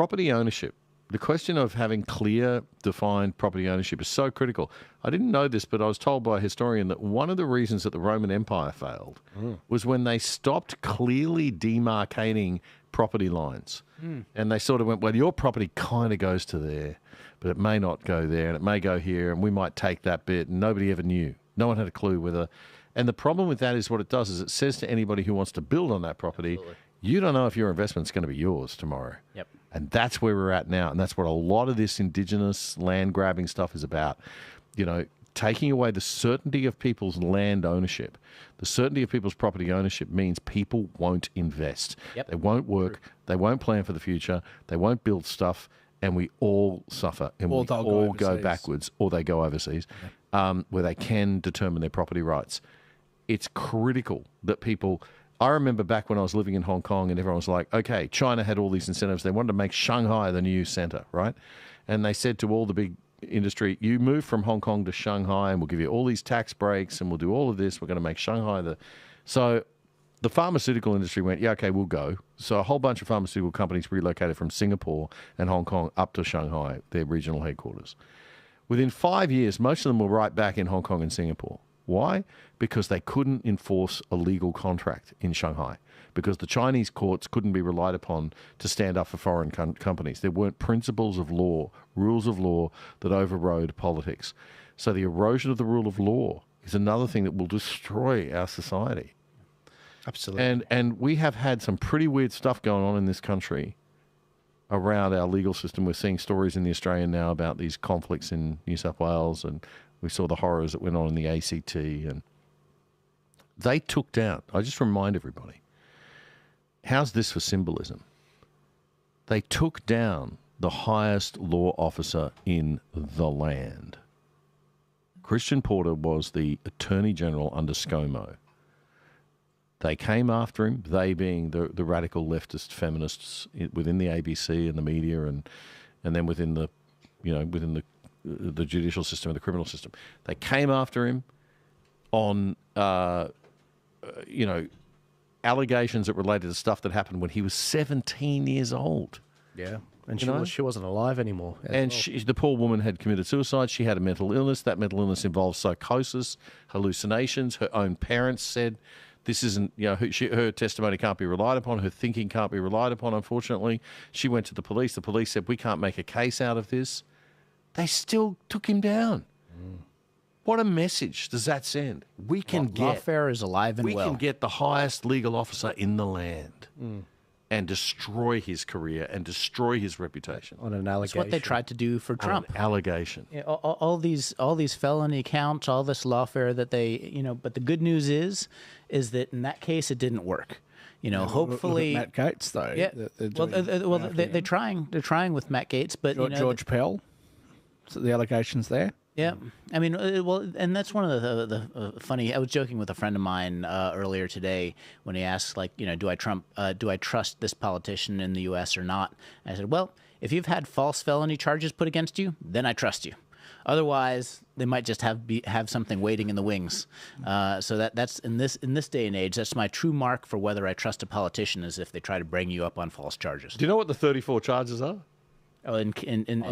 property ownership, the question of having clear, defined property ownership is so critical. I didn't know this, but I was told by a historian that one of the reasons that the Roman Empire failed was when they stopped clearly demarcating property lines. And they sort of went, well, your property kind of goes to there, but it may not go there, and it may go here, and we might take that bit, and nobody ever knew. No one had a clue whether... And the problem with that is what it does is it says to anybody who wants to build on that property, you don't know if your investment's going to be yours tomorrow. Yep. And that's where we're at now. And that's what a lot of this indigenous land grabbing stuff is about. You know, taking away the certainty of people's land ownership. The certainty of people's property ownership means people won't invest. Yep. They won't work. They won't plan for the future. They won't build stuff. And we all suffer. And we all go backwards, or they go overseas, where they can determine their property rights. It's critical that people... I remember back when I was living in Hong Kong and everyone was like, okay, China had all these incentives. They wanted to make Shanghai the new center, right? And they said to all the big industry, you move from Hong Kong to Shanghai and we'll give you all these tax breaks and we'll do all of this. We're going to make Shanghai the... So the pharmaceutical industry went, yeah, okay, we'll go. So a whole bunch of pharmaceutical companies relocated from Singapore and Hong Kong up to Shanghai, their regional headquarters. Within 5 years, most of them were right back in Hong Kong and Singapore. Why? Because they couldn't enforce a legal contract in Shanghai, because the Chinese courts couldn't be relied upon to stand up for foreign companies. There weren't principles of law, rules of law that overrode politics. So the erosion of the rule of law is another thing that will destroy our society. Absolutely. And we have had some pretty weird stuff going on in this country around our legal system. We're seeing stories in the Australian now about these conflicts in New South Wales, and we saw the horrors that went on in the ACT, and they took down, I just remind everybody, how's this for symbolism? They took down the highest law officer in the land. Christian Porter was the Attorney General under ScoMo. They came after him, they being the radical leftist feminists within the ABC and the media, and then within the judicial system and the criminal system. They came after him on, allegations that related to stuff that happened when he was 17 years old. Yeah, and she wasn't alive anymore. And the poor woman had committed suicide. She had a mental illness. That mental illness involved psychosis, hallucinations. Her own parents said this isn't, her testimony can't be relied upon. Her thinking can't be relied upon, unfortunately. She went to the police. The police said, we can't make a case out of this. They still took him down. What a message does that send? We can lawfare is alive and well. We can get the highest legal officer in the land and destroy his career and destroy his reputation on an allegation. That's what they tried to do for Trump. On an allegation. Yeah, all these felony counts, all this lawfare that they, But the good news is that in that case it didn't work. Hopefully Matt Gaetz though. Yeah. They're trying with Matt Gaetz, but George Pell. So the allegations there. Yeah, I mean, and that's one of the funny. I was joking with a friend of mine earlier today when he asked, do I trust this politician in the U.S. or not? And I said, well, if you've had false felony charges put against you, then I trust you. Otherwise, they might just have something waiting in the wings. So that's in this day and age, that's my true mark for whether I trust a politician, is if they try to bring you up on false charges. Do you know what the 34 charges are? Oh, in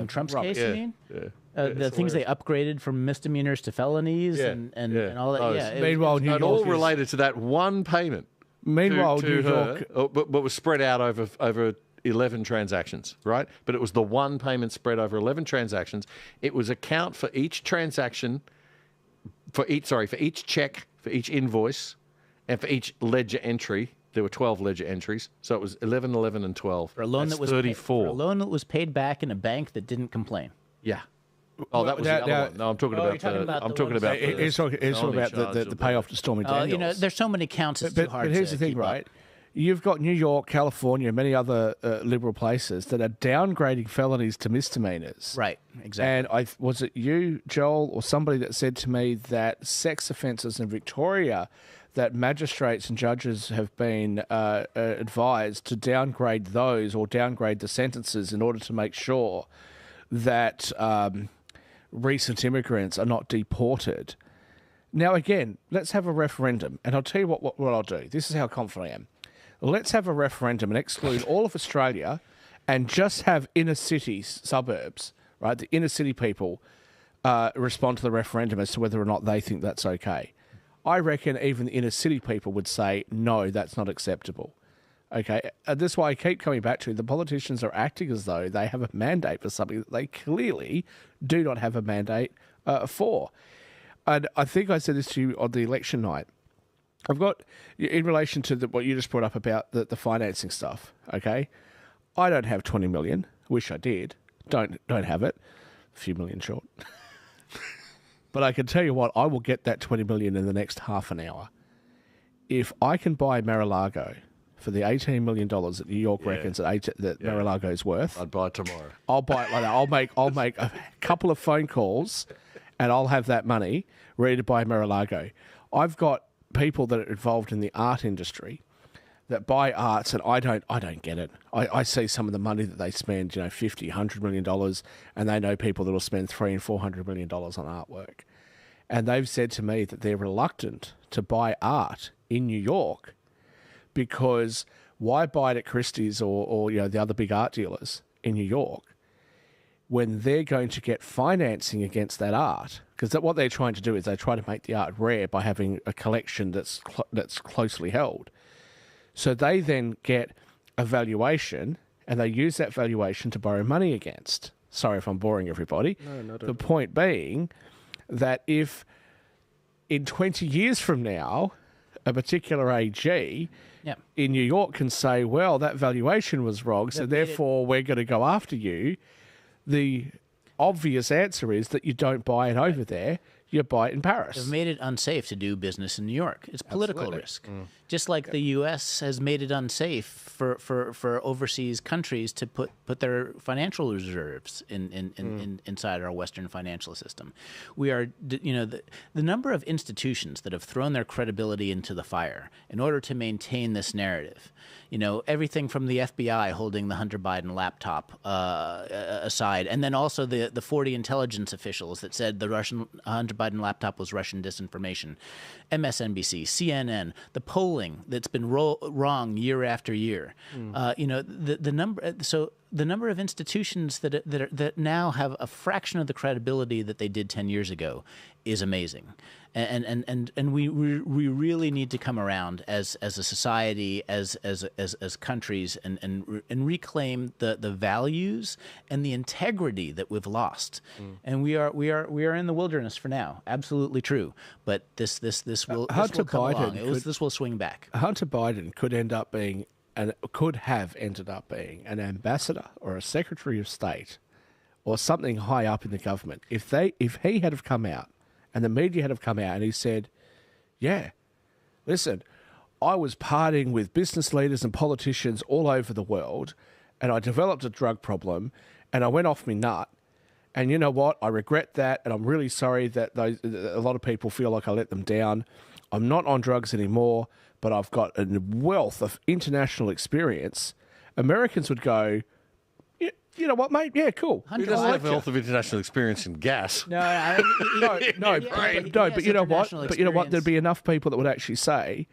Trump's case, you mean? Yeah. The things they upgraded from misdemeanors to felonies and all that. Meanwhile, New York all related to that one payment. Meanwhile, New York, but was spread out over 11 transactions, right? But it was the one payment spread over 11 transactions. It was a count for each transaction, for each check, for each invoice, and for each ledger entry. There were 12 ledger entries, so it was 11, 11, and 12. For a loan That's that was 34. For a loan that was paid back in a bank that didn't complain. Yeah. Oh, that was the other one. No, I'm talking about. I'm talking about. It's talking about the payoff to Stormy Daniels. There's so many counts. It's too hard. But here's the thing, right? You've got New York, California, and many other liberal places that are downgrading felonies to misdemeanors. Right, exactly. And was it you, Joel, or somebody that said to me that sex offences in Victoria, that magistrates and judges have been advised to downgrade those or downgrade the sentences in order to make sure that recent immigrants are not deported. Now, again, let's have a referendum, and I'll tell you what I'll do. This is how confident I am. Let's have a referendum and exclude all of Australia and just have inner city suburbs, right? The inner city people respond to the referendum as to whether or not they think that's okay. I reckon even the inner city people would say, no, that's not acceptable. Okay, this is why I keep coming back to the politicians are acting as though they have a mandate for something that they clearly do not have a mandate for. And I think I said this to you on the election night. I've got, in relation to what you just brought up about the financing stuff, okay? I don't have 20 million. Wish I did. Don't have it. A few million short. But I can tell you what, I will get that 20 million in the next half an hour. If I can buy Mar-a-Lago for the $18 million that New York reckons that Mar-a-Lago is worth, I'd buy it tomorrow. I'll buy it like that. I'll make a couple of phone calls, and I'll have that money ready to buy Mar-a-Lago. I've got people that are involved in the art industry that buy arts, and I don't get it. I see some of the money that they spend, $50, $100 million, and they know people that will spend $300 and $400 million on artwork. And they've said to me that they're reluctant to buy art in New York because why buy it at Christie's or the other big art dealers in New York when they're going to get financing against that art? Because what they're trying to do is they try to make the art rare by having a collection that's closely held. So they then get a valuation, and they use that valuation to borrow money against. Sorry if I'm boring everybody. No, not the point being that if in 20 years from now, a particular AG in New York can say, well, that valuation was wrong, so therefore we're going to go after you, the obvious answer is that you don't buy it over there, you buy it in Paris. They've made it unsafe to do business in New York. It's political risk. Just like the U.S. has made it unsafe for overseas countries to put their financial reserves inside our Western financial system. We are, the number of institutions that have thrown their credibility into the fire in order to maintain this narrative. Everything from the FBI holding the Hunter Biden laptop aside, and then also the 40 intelligence officials that said the Hunter Biden laptop was Russian disinformation, MSNBC, CNN, the polling that's been wrong year after year. The number of institutions that now have a fraction of the credibility that they did 10 years ago is amazing. And we really need to come around as a society, as countries, and reclaim the values and the integrity that we've lost. And we are in the wilderness for now. Absolutely true. But this will come along. This will swing back. Hunter Biden could have ended up being an ambassador or a secretary of state or something high up in the government if he had have come out and the media had have come out and he said, yeah, listen, I was partying with business leaders and politicians all over the world and I developed a drug problem and I went off my nut. And you know what? I regret that, and I'm really sorry that a lot of people feel like I let them down. I'm not on drugs anymore, but I've got a wealth of international experience. Americans would go, you know what, mate? Yeah, cool. Who doesn't have a wealth of international experience in gas? But you know what? But you know what? There'd be enough people that would actually say,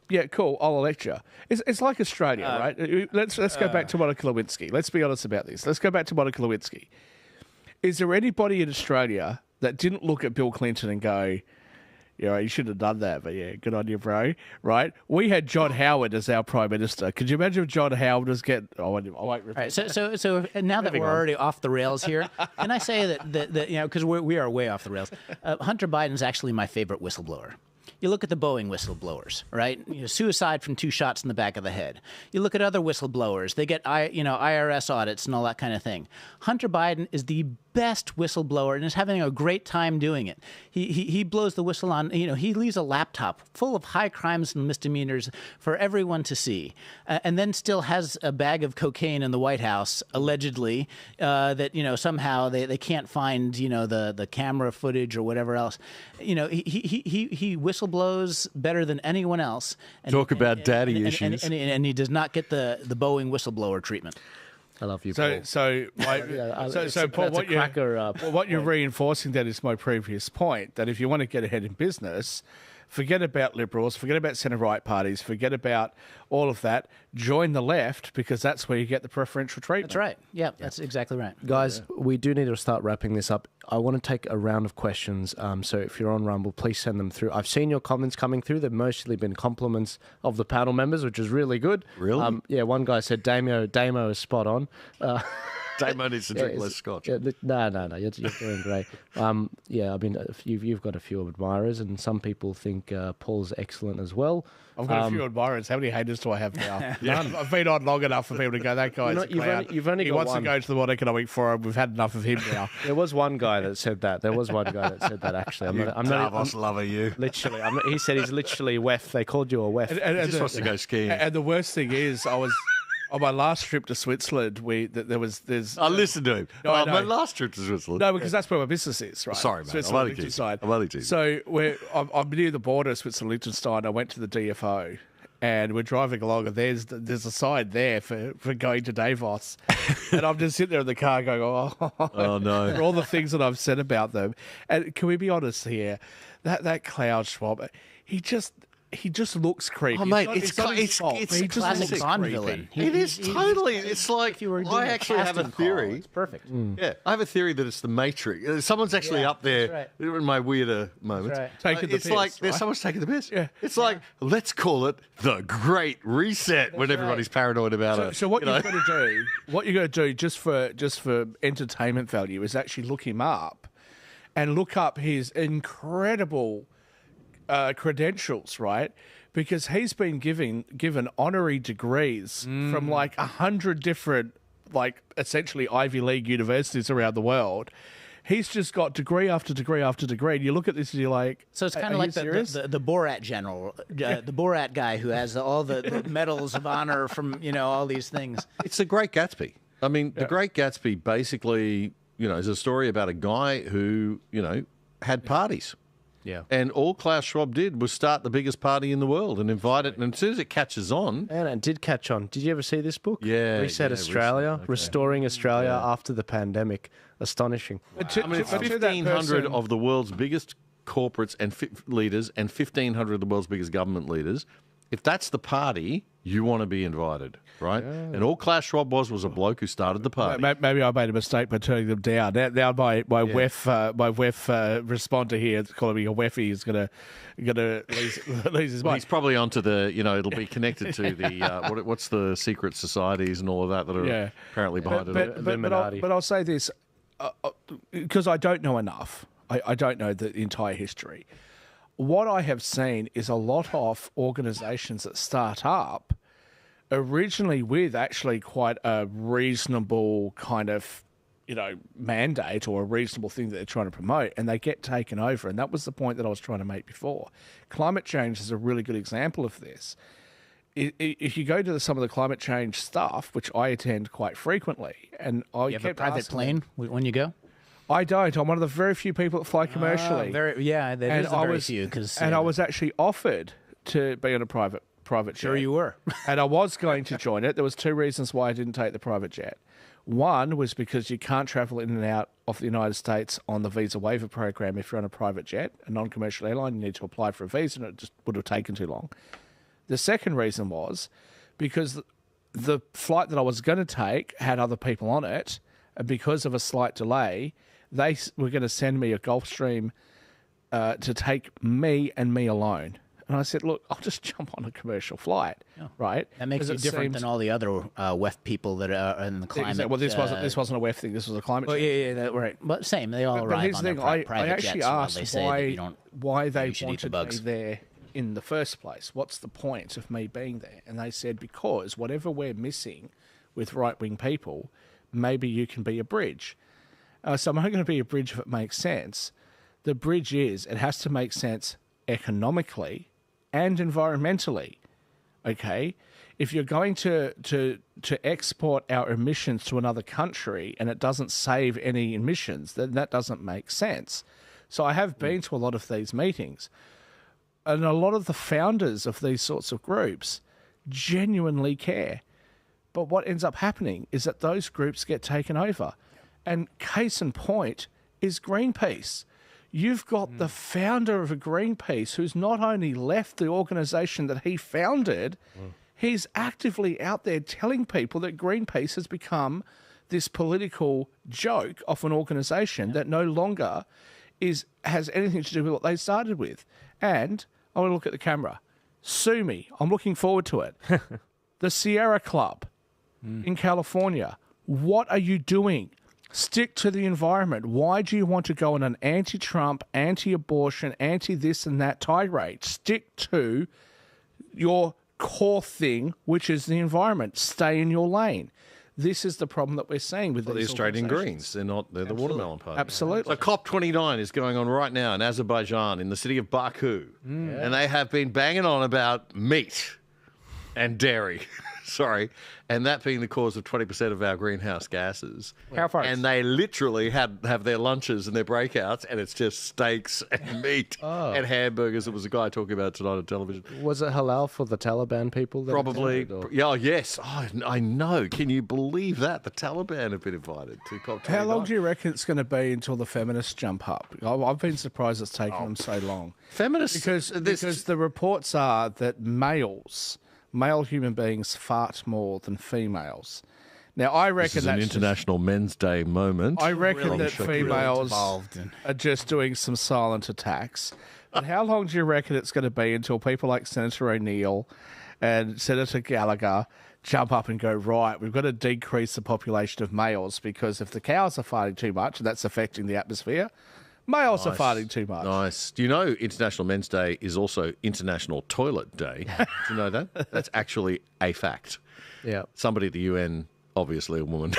yeah, cool, I'll elect you. It's like Australia, right? Let's go back to Monica Lewinsky. Let's be honest about this. Let's go back to Monica Lewinsky. Is there anybody in Australia that didn't look at Bill Clinton and go, yeah, you should have done that, but yeah, good on you, bro, right? We had John Howard as our Prime Minister. Could you imagine if John Howard was getting... I won't repeat. Right, so now that we're already off the rails here, can I say that because we are way off the rails, Hunter Biden's actually my favorite whistleblower. You look at the Boeing whistleblowers, right? Suicide from 2 shots in the back of the head. You look at other whistleblowers; they get IRS audits and all that kind of thing. Hunter Biden is the best whistleblower and is having a great time doing it. He blows the whistle on. He leaves a laptop full of high crimes and misdemeanors for everyone to see, and then still has a bag of cocaine in the White House allegedly that somehow they can't find the camera footage or whatever else. He whistleblows better than anyone else. Talk about daddy issues. And he does not get the Boeing whistleblower treatment. I love you, Paul. So Paul, what you're reinforcing that is my previous point, that if you want to get ahead in business, Forget about Liberals, forget about centre-right parties, forget about all of that. Join the left because that's where you get the preferential treatment. That's right. Yeah, that's exactly right. Guys, we do need to start wrapping this up. I want to take a round of questions. So if you're on Rumble, please send them through. I've seen your comments coming through. They've mostly been compliments of the panel members, which is really good. Really? Yeah, one guy said Damo is spot on. Damo needs to drink less scotch. Yeah, no, you're doing great. Yeah, I mean, you've got a few admirers, and some people think Paul's excellent as well. I've got a few admirers. How many haters do I have now? None. I've been on long enough for people to go, that guy's a clown. You've only he got wants one. to go to the World Economic Forum. We've had enough of him now. There was one guy that said that. Actually, I'm not lover, you. literally. He said he's literally WEF. They called you a WEF. He just wants to go skiing. And the worst thing is, I was on my last trip to Switzerland. There's. I listened to him. No, I know. My last trip to Switzerland. No, because that's where my business is, right? Sorry, mate. Switzerland, I'm Liechtenstein. only teasing. So I'm near the border of Switzerland, Liechtenstein. I went to the DFO. And we're driving along, and there's a sign there for going to Davos. And I'm just sitting there in the car going, oh no. For all the things that I've said about them. And can we be honest here? That Klaus Schwab, he just looks creepy. Oh, mate, it's It's classic Bond villain. It is totally. It's like you were doing I a actually have a casting call, theory. it's perfect. Yeah, I have a theory that it's the Matrix. Someone's actually Yeah, up there in my weirder moments. right. Taking the It's piss, like there's right? someone's taking the piss. Yeah. It's like let's call it the Great Reset when everybody's paranoid about it. So what you've got to do, just for entertainment value, is actually look him up, and look up his incredible credentials, right? Because he's been given honorary degrees from like 100 different, like essentially Ivy League universities around the world. He's just got degree after degree after degree. And you look at this and you're like, So it's kind of like the Borat general, the Borat guy who has all the medals of honor from all these things. It's the Great Gatsby. I mean, the Great Gatsby basically, is a story about a guy who, had parties. Yeah. And all Klaus Schwab did was start the biggest party in the world and invite it. And as soon as it catches on... And it did catch on. Did you ever see this book? Yeah. Reset Australia, Restoring Australia After the Pandemic. Astonishing. It's 1,500 of the world's biggest corporates and leaders and 1,500 of the world's biggest government leaders. If that's the party, you want to be invited, right? Yeah. And all Klaus Schwab was a bloke who started the party. Maybe I made a mistake by turning them down. Now my WEF responder here, calling me a WEFie, is gonna lose his mind. He's probably onto the it'll be connected to the what's the secret societies and all of that are apparently behind it. But I'll say this because I don't know enough. I don't know the entire history. What I have seen is a lot of organisations that start up originally with actually quite a reasonable kind of, mandate or a reasonable thing that they're trying to promote, and they get taken over. And that was the point that I was trying to make before. Climate change is a really good example of this. If you go to some of the climate change stuff, which I attend quite frequently, and I you have a private plane when you go? I don't. I'm one of the very few people that fly commercially. Very few. I was actually offered to be on a private jet. Sure you were. And I was going to join it. There was two reasons why I didn't take the private jet. One was because you can't travel in and out of the United States on the visa waiver program if you're on a private jet, a non-commercial airline. You need to apply for a visa, and it just would have taken too long. The second reason was because the flight that I was going to take had other people on it, and because of a slight delay, they were going to send me a Gulfstream to take me and me alone. And I said, look, I'll just jump on a commercial flight, right? That makes you different than all the other WEF people that are in the climate. Well, this wasn't a WEF thing. This was a climate change. Right. But same. They all arrive on their private I actually jets. asked They say why they you should eat the wanted bugs. me there in the first place. What's the point of me being there? And they said, because whatever we're missing with right-wing people, maybe you can be a bridge. So I'm not going to be a bridge if it makes sense. The bridge it has to make sense economically and environmentally. Okay? If you're going to export our emissions to another country and it doesn't save any emissions, then that doesn't make sense. So I have been to a lot of these meetings, and a lot of the founders of these sorts of groups genuinely care. But what ends up happening is that those groups get taken over. And case in point is Greenpeace. You've got the founder of a Greenpeace who's not only left the organisation that he founded, he's actively out there telling people that Greenpeace has become this political joke of an organisation that no longer has anything to do with what they started with. And I want to look at the camera. Sue me. I'm looking forward to it. The Sierra Club in California. What are you doing? Stick to the environment. Why do you want to go on an anti-Trump, anti-abortion, anti-this and that tirade? Stick to your core thing, which is the environment. Stay in your lane. This is the problem that we're seeing with the Australian Greens. They're the watermelon party. Absolutely. So COP29 is going on right now in Azerbaijan, in the city of Baku. And they have been banging on about meat and dairy. Sorry. And that being the cause of 20% of our greenhouse gases. How far? And they literally have their lunches and their breakouts, and it's just steaks and meat and hamburgers. It was a guy talking about it tonight on television. Was it halal for the Taliban people? Probably. Yeah, yes. Oh, I know. Can you believe that? The Taliban have been invited to COP29. How long do you reckon it's going to be until the feminists jump up? I've been surprised it's taken them so long. Feminists? Because the reports are that male human beings fart more than females. Now, I reckon this is an International Men's Day moment. I reckon that females are just doing some silent attacks. But how long do you reckon it's going to be until people like Senator O'Neill and Senator Gallagher jump up and go, right, we've got to decrease the population of males because if the cows are farting too much and that's affecting the atmosphere, males are farting too much. Nice. Do you know International Men's Day is also International Toilet Day? Do you know that? That's actually a fact. Yeah. Somebody at the UN, obviously a woman,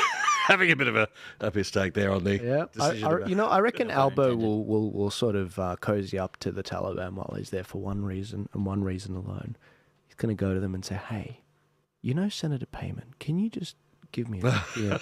having a bit of a mistake there on the decision. I reckon Albo will sort of cozy up to the Taliban while he's there for one reason and one reason alone. He's going to go to them and say, hey, Senator Payman, can you just give me it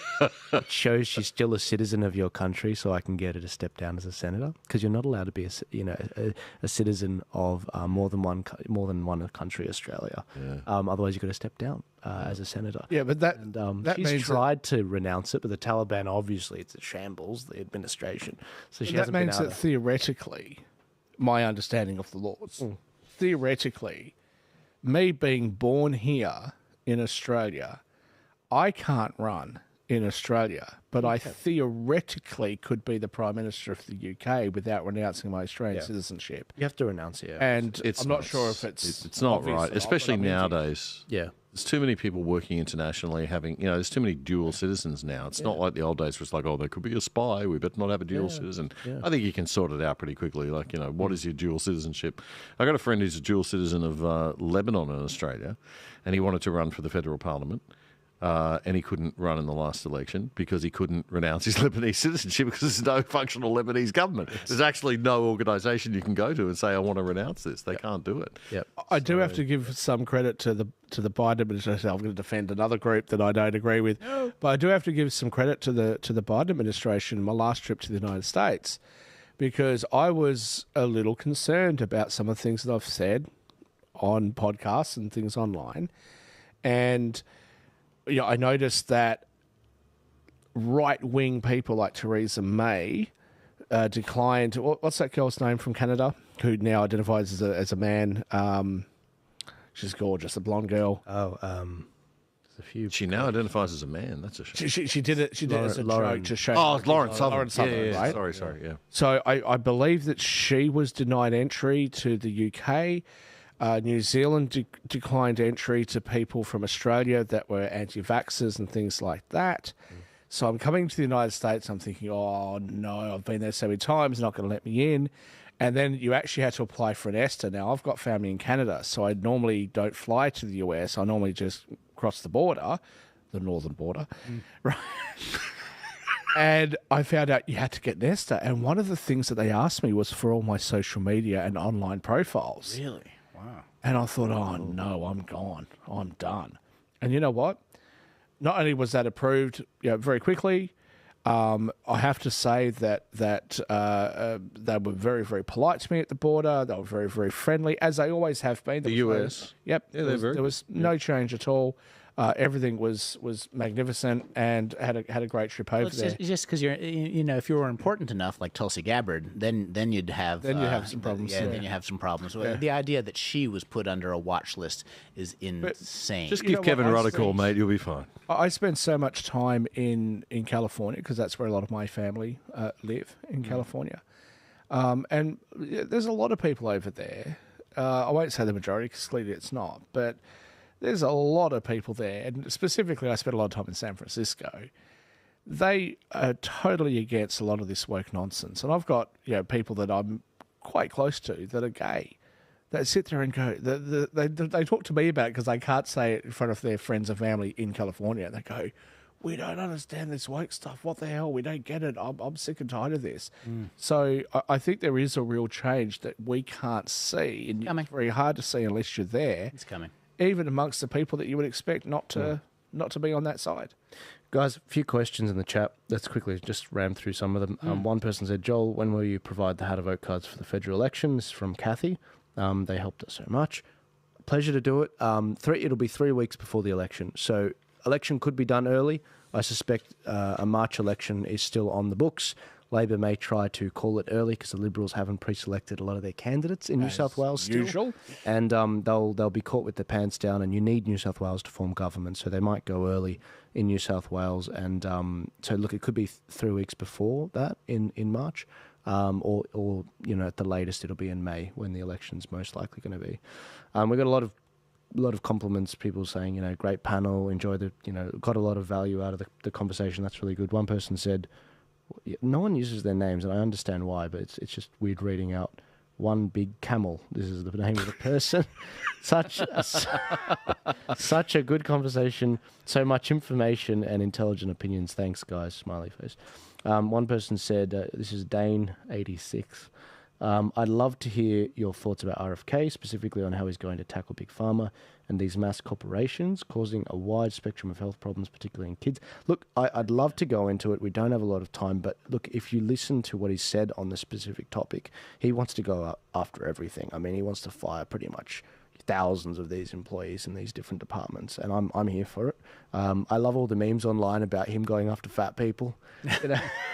shows she's still a citizen of your country so I can get her to step down as a senator, because you're not allowed to be a citizen of more than one country, Australia. Otherwise you've got to step down as a senator. Yeah, but that she's tried to renounce it, but the Taliban, obviously it's a shambles, the administration, so she hasn't been able to. That means that theoretically, my understanding of the laws, theoretically, me being born here in Australia, I can't run in Australia, but I theoretically could be the Prime Minister of the UK without renouncing my Australian citizenship. You have to renounce it. And I'm not sure if it's not right, especially nowadays. Yeah. There's too many people working internationally having, there's too many dual citizens now. It's not like the old days where it's like, oh, there could be a spy. We better not have a dual citizen. Yeah. I think you can sort it out pretty quickly. Like, what is your dual citizenship? I got a friend who's a dual citizen of Lebanon and Australia, and he wanted to run for the federal parliament. And he couldn't run in the last election because he couldn't renounce his Lebanese citizenship because there's no functional Lebanese government. There's actually no organisation you can go to and say, I want to renounce this. They can't do it. Yep. I do have to give some credit to the Biden administration. I'm going to defend another group that I don't agree with. No. But I do have to give some credit to the Biden administration in my last trip to the United States, because I was a little concerned about some of the things that I've said on podcasts and things online. And I noticed that right-wing people like Theresa May declined. What's that girl's name from Canada who now identifies as a man? She's gorgeous, a blonde girl. Oh, there's a few. She now identifies as a man. That's a shame. She did it. She did it as a joke to show. Oh, Lawrence Southern. Yeah, right? Sorry. Yeah. So I believe that she was denied entry to the UK. New Zealand declined entry to people from Australia that were anti-vaxxers and things like that. So I'm coming to the United States, I'm thinking, oh, no, I've been there so many times, not going to let me in. And then you actually had to apply for an ESTA. Now, I've got family in Canada, so I normally don't fly to the US. I normally just cross the border, the northern border. Right. And I found out you had to get an ESTA. And one of the things that they asked me was for all my social media and online profiles. Really? Wow. And I thought, oh, no, I'm gone. I'm done. And you know what? Not only was that approved very quickly, I have to say that they were very, very polite to me at the border. They were very, very friendly, as they always have been. The US? Yep. Yeah, there was no change at all. Everything was magnificent and had a great trip over there. It's just because if you were important enough, like Tulsi Gabbard, then you'd have some problems. Then you have some problems. Yeah. The idea that she was put under a watch list is insane. Just give Kevin Rudd a call, mate. You'll be fine. I spend so much time in California because that's where a lot of my family live in California, and there's a lot of people over there. I won't say the majority because clearly it's not, but there's a lot of people there, and specifically I spent a lot of time in San Francisco. They are totally against a lot of this woke nonsense. And I've got people that I'm quite close to that are gay that sit there and go, they talk to me about it because they can't say it in front of their friends and family in California. They go, we don't understand this woke stuff. What the hell? We don't get it. I'm sick and tired of this. So I think there is a real change that we can't see. And it's very hard to see unless you're there. It's coming. Even amongst the people that you would expect not to be on that side. Guys, a few questions in the chat. Let's quickly just ram through some of them. One person said, Joel, when will you provide the how to vote cards for the federal election? This is from Kathy. They helped us so much. Pleasure to do it. It'll be 3 weeks before the election. So election could be done early. I suspect a March election is still on the books. Labor may try to call it early because the Liberals haven't pre-selected a lot of their candidates in New South Wales still. Usual. And they'll be caught with their pants down, and you need New South Wales to form government, so they might go early in New South Wales. And so, look, it could be 3 weeks before that in March, or at the latest it'll be in May when the election's most likely going to be. We've got a lot of compliments, people saying, great panel, enjoy got a lot of value out of the conversation. That's really good. One person said, no one uses their names, and I understand why, but it's just weird reading out One Big Camel. This is the name of the person. Such a good conversation, so much information and intelligent opinions. Thanks, guys. Smiley face. One person said, this is Dane86. I'd love to hear your thoughts about RFK, specifically on how he's going to tackle Big Pharma and these mass corporations causing a wide spectrum of health problems, particularly in kids. Look, I'd love to go into it. We don't have a lot of time, but look, if you listen to what he said on this specific topic, he wants to go after everything. I mean, he wants to fire pretty much thousands of these employees in these different departments, and I'm here for it. I love all the memes online about him going after fat people,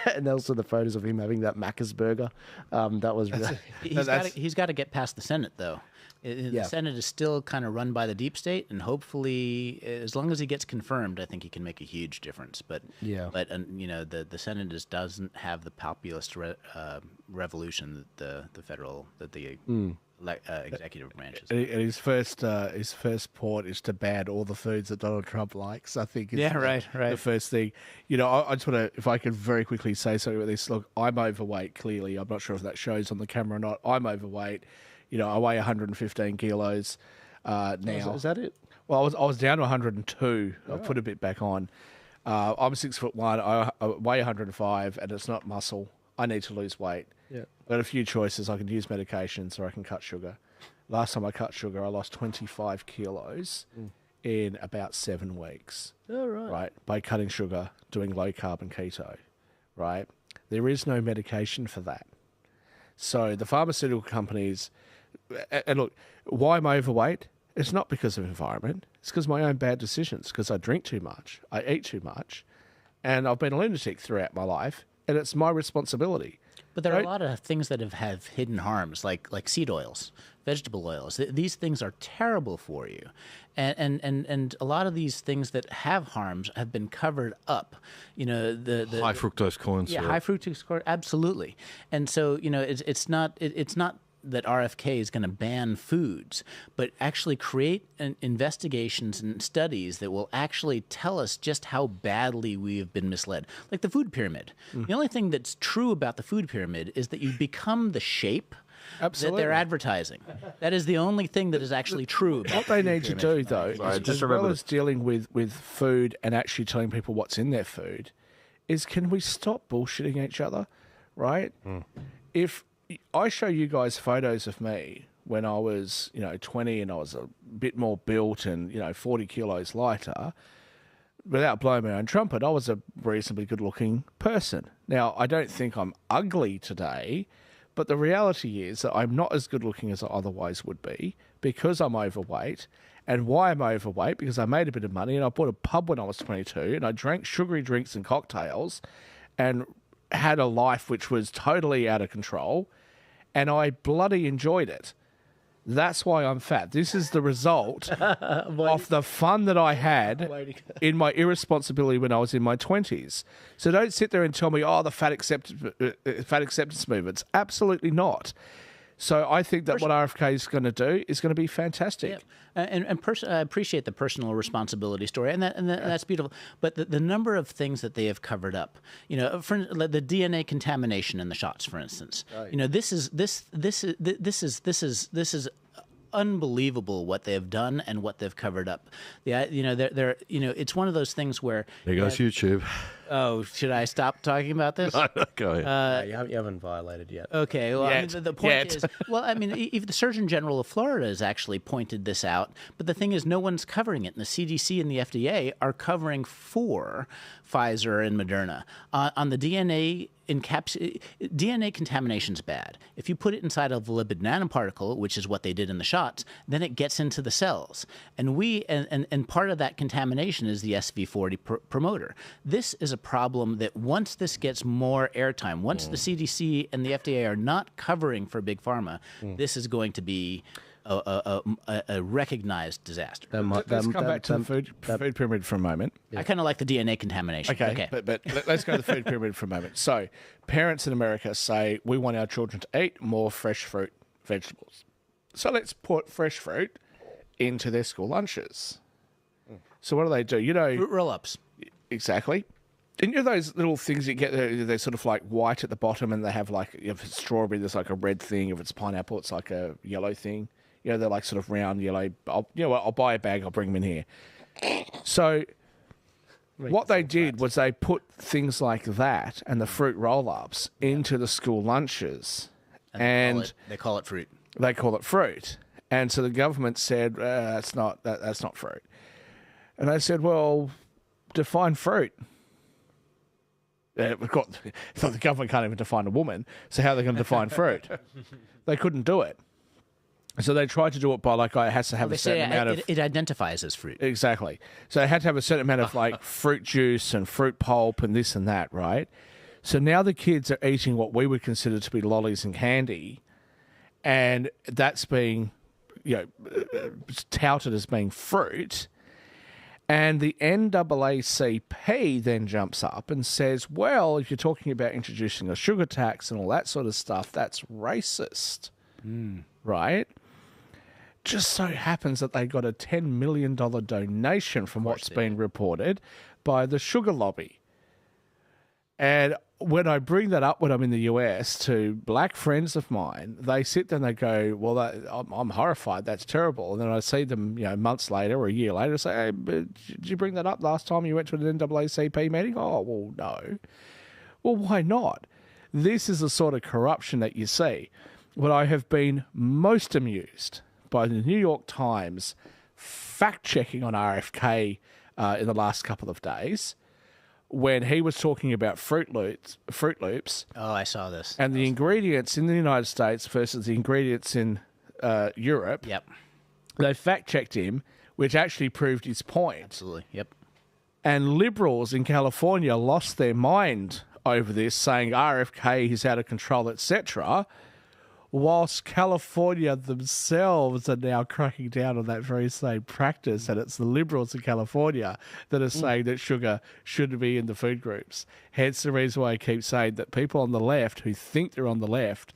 and also the photos of him having that Macca's burger. That was really... He's got to get past the Senate, though. The Senate is still kind of run by the deep state, and hopefully, as long as he gets confirmed, I think he can make a huge difference. But the Senate just doesn't have the populist revolution that the executive branch is. And his first port is to ban all the foods that Donald Trump likes. I think. Right. The first thing. I just want to, if I could very quickly say something about this. Look, I'm overweight. Clearly, I'm not sure if that shows on the camera or not. I'm overweight. I weigh 115 kilos now. Is that it? Well, I was down to 102. I put a bit back on. I'm 6'1". I weigh 105, and it's not muscle. I need to lose weight. Yeah. I've got a few choices. I can use medications or I can cut sugar. Last time I cut sugar, I lost 25 kilos in about 7 weeks. Oh, right. Right. By cutting sugar, doing low carb and keto. Right. There is no medication for that. So the pharmaceutical companies, and look, why I'm overweight? It's not because of environment. It's because of my own bad decisions. Because I drink too much, I eat too much, and I've been a lunatic throughout my life, and it's my responsibility. But there are a lot of things that have hidden harms, like seed oils, vegetable oils. These things are terrible for you, and a lot of these things that have harms have been covered up. The high fructose corn syrup. Yeah, high fructose corn, absolutely. And so it's not that RFK is going to ban foods, but actually create investigations and studies that will actually tell us just how badly we have been misled. Like the food pyramid. The only thing that's true about the food pyramid is that you become the shape that they're advertising. That is the only thing that is actually true about what they need to do, though, as well as dealing with food and actually telling people what's in their food, is can we stop bullshitting each other, right? If I show you guys photos of me when I was, 20 and I was a bit more built and, 40 kilos lighter, without blowing my own trumpet, I was a reasonably good-looking person. Now, I don't think I'm ugly today, But the reality is that I'm not as good looking as I otherwise would be because I'm overweight. And why I'm overweight? Because I made a bit of money and I bought a pub when I was 22 and I drank sugary drinks and cocktails and had a life which was totally out of control. And I bloody enjoyed it. That's why I'm fat. This is the result of the fun that I had in my irresponsibility when I was in my 20s. So don't sit there and tell me, oh, the fat acceptance movement's absolutely not. So I think that what RFK is going to do is going to be fantastic. Yeah. I appreciate the personal responsibility story, and that's beautiful. But the number of things that they have covered up, you know, for the DNA contamination in the shots, for instance, you know, this is unbelievable what they have done and what they've covered up. You know, they're you know, it's one of those things where there goes YouTube. Oh, should I stop talking about this? Go ahead. You haven't violated yet. Okay. Well, I mean, the point is, well, I mean, even the Surgeon General of Florida has actually pointed this out. But the thing is, no one's covering it. And the CDC and the FDA are covering for Pfizer and Moderna on the DNA. DNA contamination is bad. If you put it inside of a lipid nanoparticle, which is what they did in the shots, then it gets into the cells. And part of that contamination is the SV40 promoter. This is a problem that once this gets more airtime, once the CDC and the FDA are not covering for Big Pharma, this is going to be a recognized disaster. Let's come back to the food pyramid for a moment. I kind of like the DNA contamination. Okay. But let's go to the food pyramid for a moment. So parents in America say, we want our children to eat more fresh fruit, vegetables. So let's put fresh fruit into their school lunches. So what do? You know, fruit roll-ups. Exactly. And you know those little things you get, they're sort of like white at the bottom and they have like, if it's strawberry, there's like a red thing. If it's pineapple, it's like a yellow thing. You know, they're like sort of round yellow. I'll buy a bag, I'll bring them in here. So what they did was they put things like that and the fruit roll-ups into the school lunches. And they call it fruit. They call it fruit. And so the government said, that's not fruit. And they said, well, define fruit. The government can't even define a woman, so how are they going to define fruit? They couldn't do it. So they tried to do it by it has to have a certain amount of... It identifies as fruit. Exactly. So they had to have a certain amount of like fruit juice and fruit pulp and this and that, right? So now the kids are eating what we would consider to be lollies and candy, and that's being, touted as being fruit. And the NAACP then jumps up and says, well, if you're talking about introducing a sugar tax and all that sort of stuff, that's racist, right? Just so happens that they got a $10 million donation from what's been reported by the sugar lobby. And when I bring that up when I'm in the US to black friends of mine, they sit there and they go, well, I'm horrified. That's terrible. And then I see them, months later or a year later say, hey, did you bring that up last time you went to an NAACP meeting? Oh, well, no. Well, why not? This is the sort of corruption that you see. What I have been most amused by the New York Times fact-checking on RFK in the last couple of days, when he was talking about Fruit Loops. Oh, I saw this. And the ingredients in the United States versus the ingredients in Europe. Yep. They fact-checked him, which actually proved his point. Absolutely, yep. And liberals in California lost their mind over this, saying RFK is out of control, etc., whilst California themselves are now cracking down on that very same practice, and it's the liberals in California that are saying that sugar shouldn't be in the food groups. Hence the reason why I keep saying that people on the left who think they're on the left,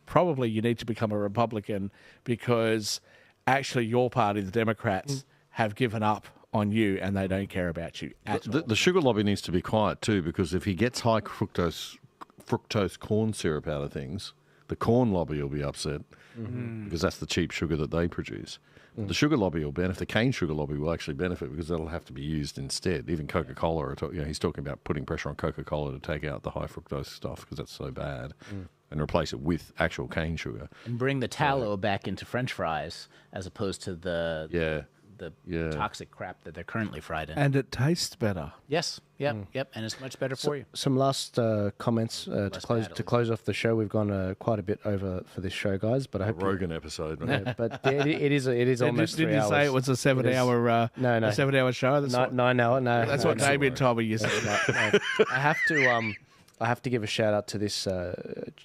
probably you need to become a Republican, because actually your party, the Democrats, have given up on you and they don't care about you at all. The sugar lobby needs to be quiet too, because if he gets high fructose corn syrup out of things, the corn lobby will be upset because that's the cheap sugar that they produce. The sugar lobby will benefit. The cane sugar lobby will actually benefit because that'll have to be used instead. Even Coca-Cola, he's talking about putting pressure on Coca-Cola to take out the high fructose stuff because that's so bad and replace it with actual cane sugar. And bring the tallow back into French fries as opposed to the the toxic crap that they're currently fried in. And it tastes better. Yes. Yep. And it's much better for you. Some last comments to close off the show. We've gone quite a bit over for this show, guys. But I hope Rogan episode, right? Yeah, but it is almost 3 hours. Did you say it was a 7-hour? No, a 7-hour show. That's 9 hour. No, that's what Damien told me. You said. I have to give a shout out to this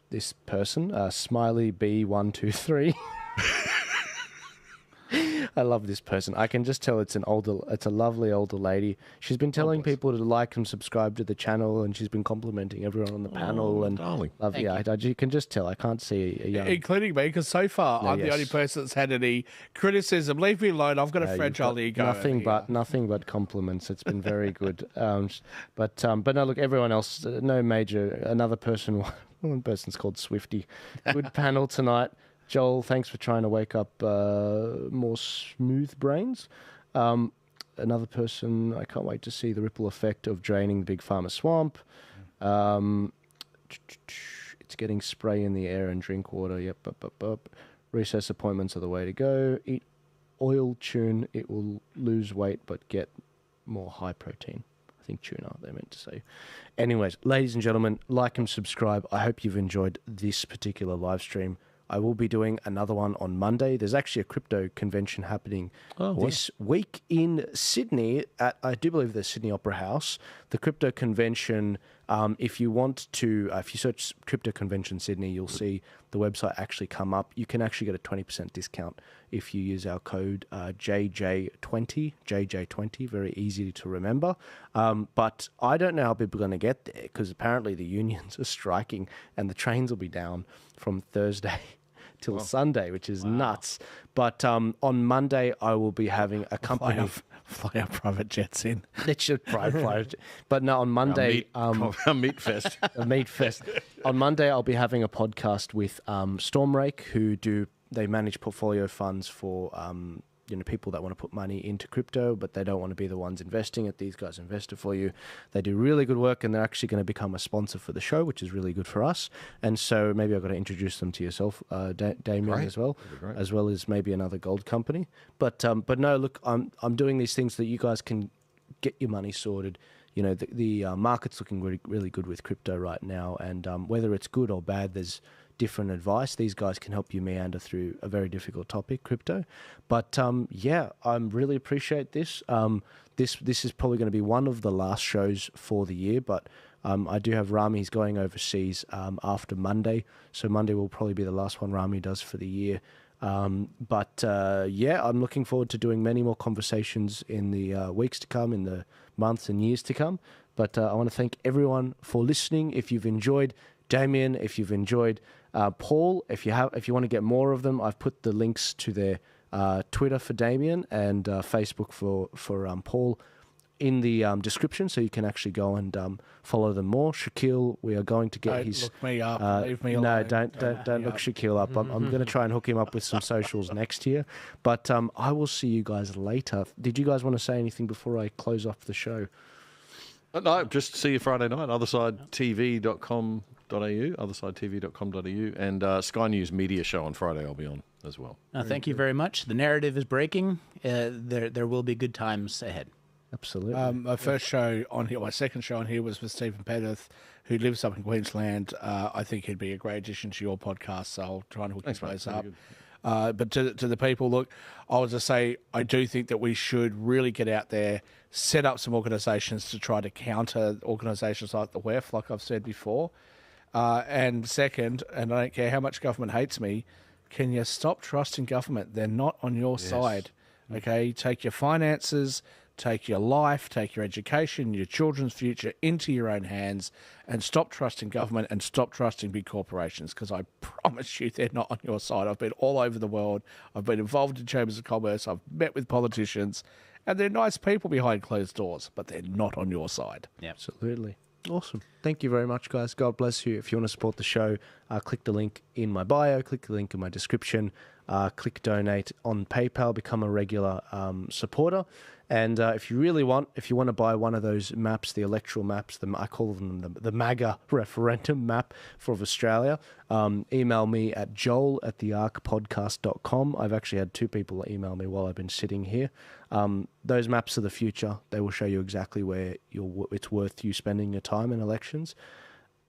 this person, Smiley B123. I love this person. I can just tell it's a lovely older lady. She's been telling people to like and subscribe to the channel, and she's been complimenting everyone on the panel. And darling. You can just tell. I can't see a young... Including me, because so far I'm the only person that's had any criticism. Leave me alone. I've got a fragile ego. Nothing but compliments. It's been very good. But no, look, everyone else, no major. Another person, one person's called Swifty. Good panel tonight. Joel, thanks for trying to wake up more smooth brains. Another person, I can't wait to see the ripple effect of draining the Big Pharma swamp. It's getting spray in the air and drink water. Yep. Recess appointments are the way to go. Eat oil tune. It will lose weight but get more high protein. I think tuna, they meant to say. Anyways, ladies and gentlemen, like and subscribe. I hope you've enjoyed this particular live stream. I will be doing another one on Monday. There's actually a crypto convention happening this week in Sydney at, I do believe, the Sydney Opera House. The crypto convention, if you search Crypto Convention Sydney, you'll see the website actually come up. You can actually get a 20% discount if you use our code JJ20, very easy to remember. But I don't know how people are going to get there, because apparently the unions are striking and the trains will be down from Thursday till Sunday, which is nuts. But on Monday, I will be having a company... Fly our private jets in. It should private. But no, on Monday... A meat fest. A meat fest. On Monday, I'll be having a podcast with Stormrake, they manage portfolio funds for people that want to put money into crypto, but they don't want to be the ones investing it. These guys invest it for you. They do really good work, and they're actually going to become a sponsor for the show, which is really good for us. And so maybe I've got to introduce them to yourself, Damien, as well as maybe another gold company. But no, look, I'm doing these things so that you guys can get your money sorted. You know, the market's looking really, really good with crypto right now, and whether it's good or bad, there's different advice. These guys can help you meander through a very difficult topic, crypto. But I really appreciate this. This is probably going to be one of the last shows for the year, but I do have Rami. He's going overseas after Monday, so Monday will probably be the last one Rami does for the year. I'm looking forward to doing many more conversations in the weeks to come, in the months and years to come. But I want to thank everyone for listening. If you've enjoyed Damien, if you've enjoyed Paul, if you want to get more of them, I've put the links to their Twitter for Damien and Facebook for Paul in the description, so you can actually go and follow them more. Shakeel, we are going to get his... Look me up. Leave me alone. No, don't look Shakeel up. I'm going to try and hook him up with some socials next year. But I will see you guys later. Did you guys want to say anything before I close off the show? No, just see you Friday night, othersidetv.com.au, othersidetv.com.au, and Sky News Media Show on Friday I'll be on as well. Thank you very much. The narrative is breaking. There will be good times ahead. Absolutely. My second show on here was with Stephen Pettis, who lives up in Queensland. I think he'd be a great addition to your podcast, so I'll try and hook his place up. But to the people, look, I would just say I do think that we should really get out there, set up some organisations to try to counter organisations like the WEF, like I've said before. And second, and I don't care how much government hates me, can you stop trusting government? They're not on your side. Okay, take your finances, take your life, take your education, your children's future into your own hands, and stop trusting government and stop trusting big corporations, because I promise you they're not on your side. I've been all over the world. I've been involved in chambers of commerce. I've met with politicians, and they're nice people behind closed doors, but they're not on your side. Yeah, absolutely. Awesome. Thank you very much, guys. God bless you. If you want to support the show, click the link in my bio, click the link in my description. click donate on PayPal, become a regular supporter. And if you want to buy one of those maps, the electoral maps, I call them the MAGA referendum map for Australia, email me at joel@thearcpodcast.com. I've actually had 2 people email me while I've been sitting here. Those maps are the future. They will show you exactly where it's worth you spending your time in elections.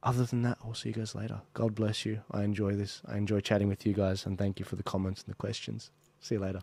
Other than that, I'll see you guys later. God bless you. I enjoy this. I enjoy chatting with you guys, and thank you for the comments and the questions. See you later.